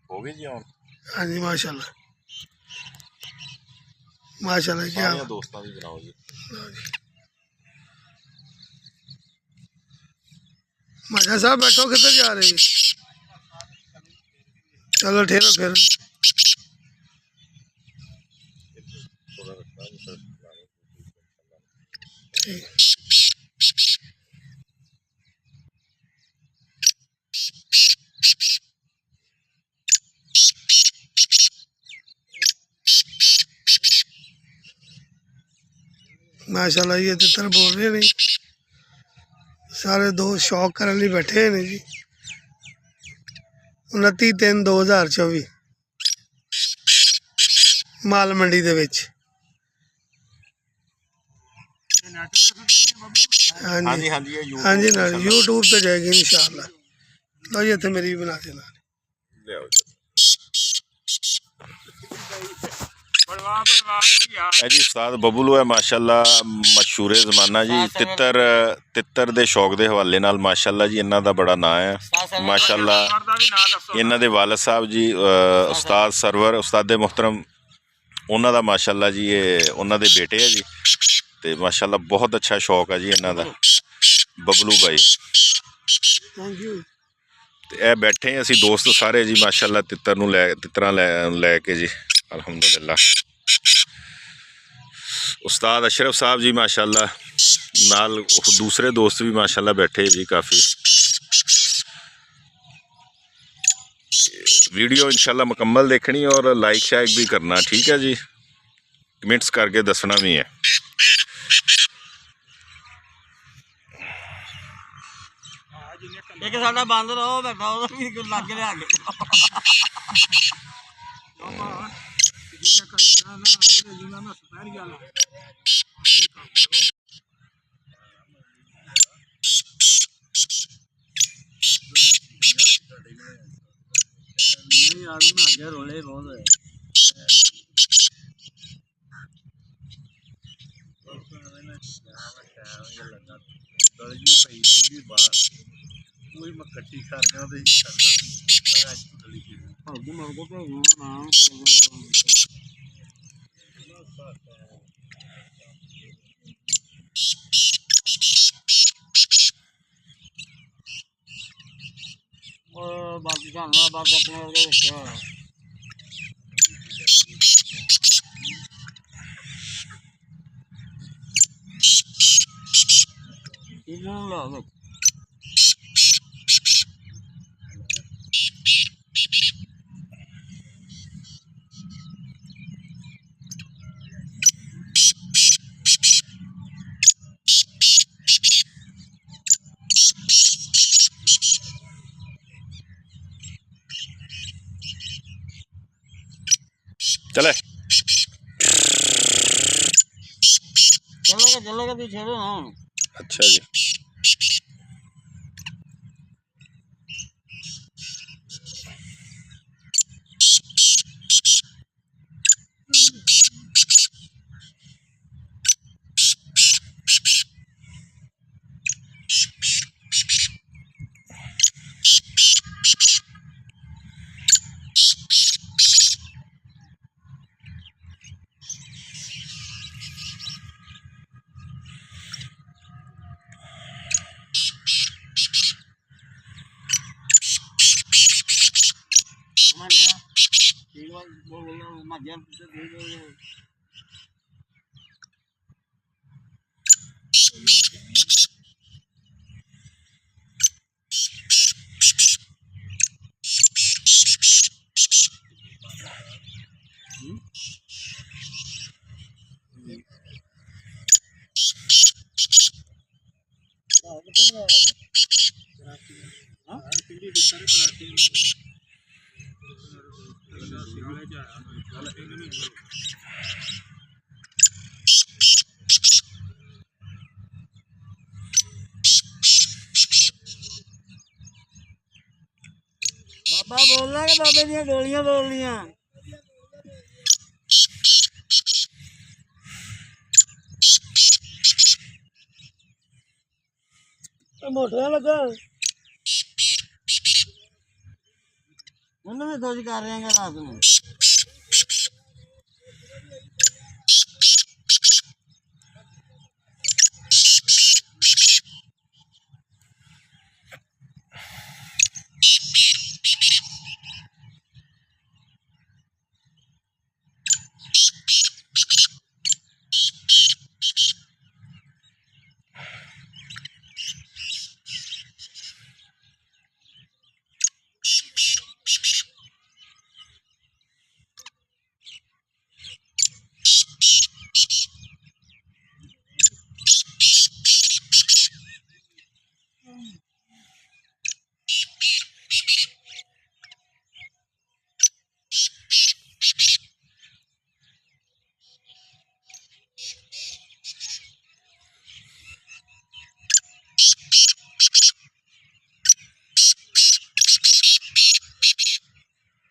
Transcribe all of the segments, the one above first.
हो गई जी। हाँ जी माशाल्लाह माशाल्लाह। क्या दोस्तों की बनाओ जी। माजा साहब बैठो, किधर जा रहे हैं? चलो ठहरो फिर। ठीक। माशाल्लाह ये तितर बोल रहे नहीं, सारे दोस्त शौक करने लिए बैठे हैं जी। 29/3/2024 माल मंडी दे विच। हाँ जी हाँ जी ना यूट्यूब पे जाएगी इंशाल्लाह। लो ये थे मेरी भी बना देना। जी उस्ताद बबलू है माशाल्लाह, मशहूर ज़माना जी। तितर दे शौक दे हवाले नाल माशाल्लाह जी इन्हां दा बड़ा नाम है माशाल्लाह। इन्हां दे वालिद साहब जी उस्ताद सरवर उस्ताद मोहतरम, उन्हां दा माशाल्लाह जी ये उन्हां दे बेटे है जी। ते माशाल्लाह बहुत अच्छा शौक है जी इन्हां दा बबलू भाई। ए बैठे हैं असी दोस्त सारे जी माशाल्लाह तितरां लैके जी अल्हम्दुलिल्लाह। उस्ताद अशरफ साहब जी माशाल्लाह नाल दूसरे दोस्त भी माशाल्लाह बैठे जी काफ़ी। वीडियो इंशाल्लाह मुकम्मल देखनी और लाइक शाइक भी करना, ठीक है जी। कमेंट्स करके दसना भी है। एक साडा बंद रहो बैठा ओदा भी लग लिया आगे नहीं यार मैं आगे रोले बहुत है। मैं कट्टी कर गया तो बाकी खाना बात अपने ला चले चलेगा तू छेड़ो ना। अच्छा जी। बाबा बोलना कि बाबे दियां गोलियां बोलनियां। मोटर लगा ਉਹਨੂੰ ਵੀ ਖੁਸ਼ ਕਰ ਰਹੇ ਹਾਂ ਰਾਤ ਨੂੰ।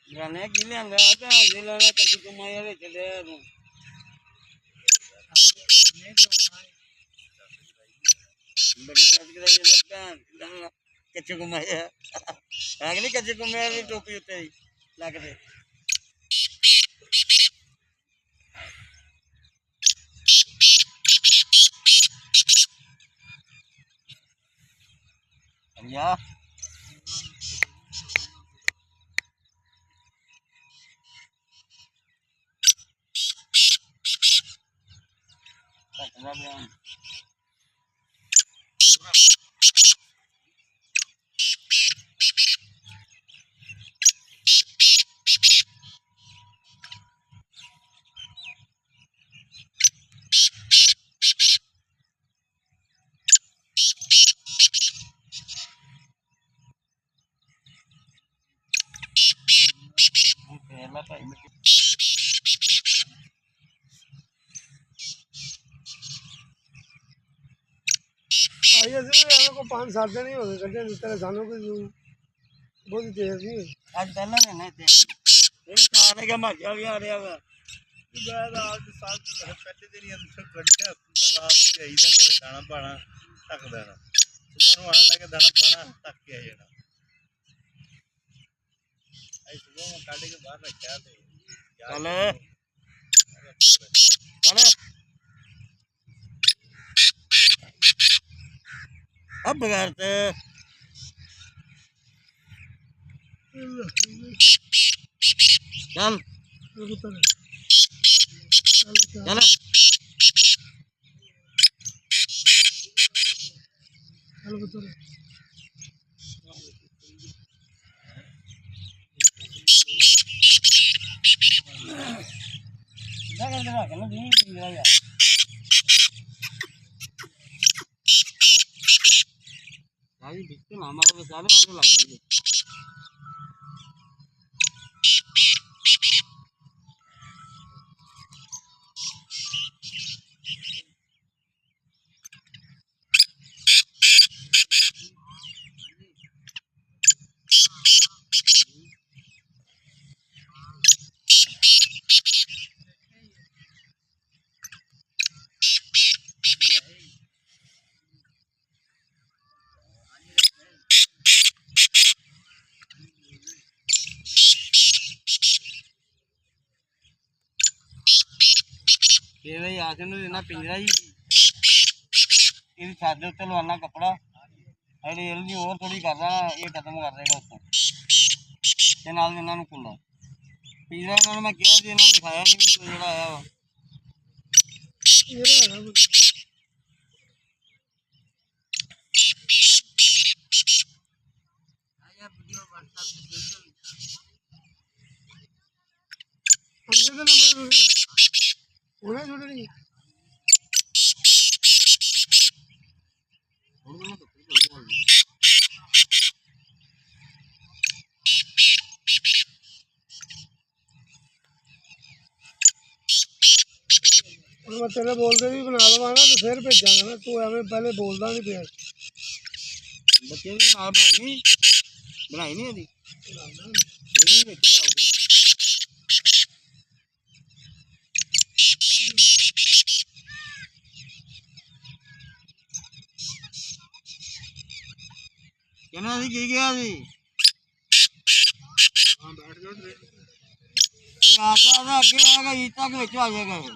ਗਾਣੇ ਕੀ ਲਿਆਂਦਾ ਤਾਂ ਦੇ ਲੈਣਾ ਕੱਚੀ ਕਮਾਈ ਵਿੱਚ ਲਿਆ ਤੂੰ ਬੜੀ ਚੱਜ ਕਰਾਈ ਜਾਂਦਾ ਭੈਣ ਕੱਚੀ ਕਮਾਈ ਹੈ ਅਗਲੀ ਕੱਚੀ ਕਮਾਈ ਦੀ ਟੋਪੀ ਉੱਤੇ ਹੀ ਲੱਗਦੇ ਯਾ Tá bom. Ela tá indo aqui. ਭਾਈ ਅਸੀਂ ਵੀ ਐਵੇਂ ਕੋ 5-7 ਦਿਨ ਹੀ ਹੋ ਗਏ ਕੱਢੇ ਦਿੱਤੇ ਸਾਨੂੰ ਕੋਈ ਬਹੁਤੀ ਦੇਰ ਨਹੀਂ ਅੱਜ ਪਹਿਲਾਂ ਨੇ ਨਾ ਇੱਥੇ ਇਹ ਸਾਰੇ ਕਾ ਮੱਝਾ ਵੀ ਆ ਰਿਹਾ ਵਾ ਮੈਂ ਰਾਤ ਸਾਲ ਪਹਿਲੇ ਦਿਨ ਹੀ ਅੰਦਰ ਕੱਢਿਆ ਰਾਤ ਜਾਈ ਦਾ ਘਰੇ ਦਾਣਾ ਪਾਣਾ ਢੱਕ ਦੇਣਾ ਸੁਬਾਹ ਨੂੰ ਆਣ ਲੱਗੇ ਦਾਣਾ ਪਾਣਾ ਢੱਕ ਕੇ ਆ ਜਾਣਾ ਐ ਸੁਬਾਹ ਮੈਂ ਕੱਢ ਕੇ ਬਾਹਰ ਰੱਖਿਆ ਤੇ ਚੱਲ अब बगैर ते चल चल दिखते ना हमारे बेचारे आगे लगेंगे ये भाई आज ने देना पिंजरा जी इन सादे उत्ते लवाना कपड़ा अरे जल्दी और थोड़ी कर रहा ये खत्म कर देगा उसको ते नाल इन्हां नु कुल्ला पिंजरा इन्हां नु मैं कहा सी इन्हां दिखाया नहीं तो जेड़ा आया वा उन्हें छोड़ नहीं मैं तेरे बोलते भी बना लवा ना तो फिर भेजांगा ना तू एवं पहले बोलता नहीं पिया बच्चे भी नाल बनाई नहीं अभी ये भी बेच लिया कहना सी की गया सी हां बैठ ਇਹ ਆਸਾ ਦਾ ਅੱਗੇ ਆਏਗਾ ਇਹ ਤੱਕ ਵਿੱਚ ਆ ਜਾਏਗਾ ਇਹ।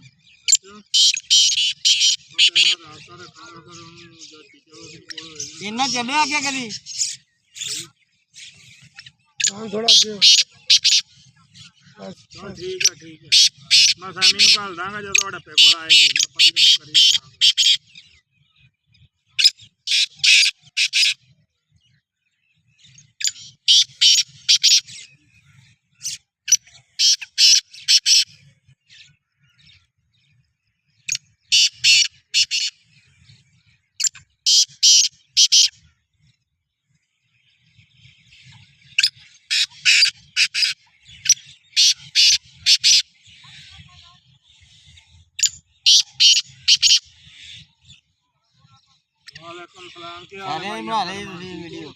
ਇੰਨਾ ਚੱਲਿਆ ਅੱਗੇ ਕਦੀ ਹਾਂ ਥੋੜਾ ਅੱਗੇ ਬਸ ਠੀਕ ਹੈ ਮੈਂ ਸਾਮੀ ਨੂੰ ਘੱਲ ਦਾਂਗਾ ਜਦੋਂ ਤੁਹਾਡੇ ਪੇ ਕੋਲ ਆਏਗੀ ਮੈਂ ਪਤੀ ਕਰੀ ਰੱਖਾਂਗਾ वालेकुम सलाम क्या हाल है ਸਾਰੇ ਬਣਾ ਲਈ ਤੁਸੀਂ ਵੀਡੀਓ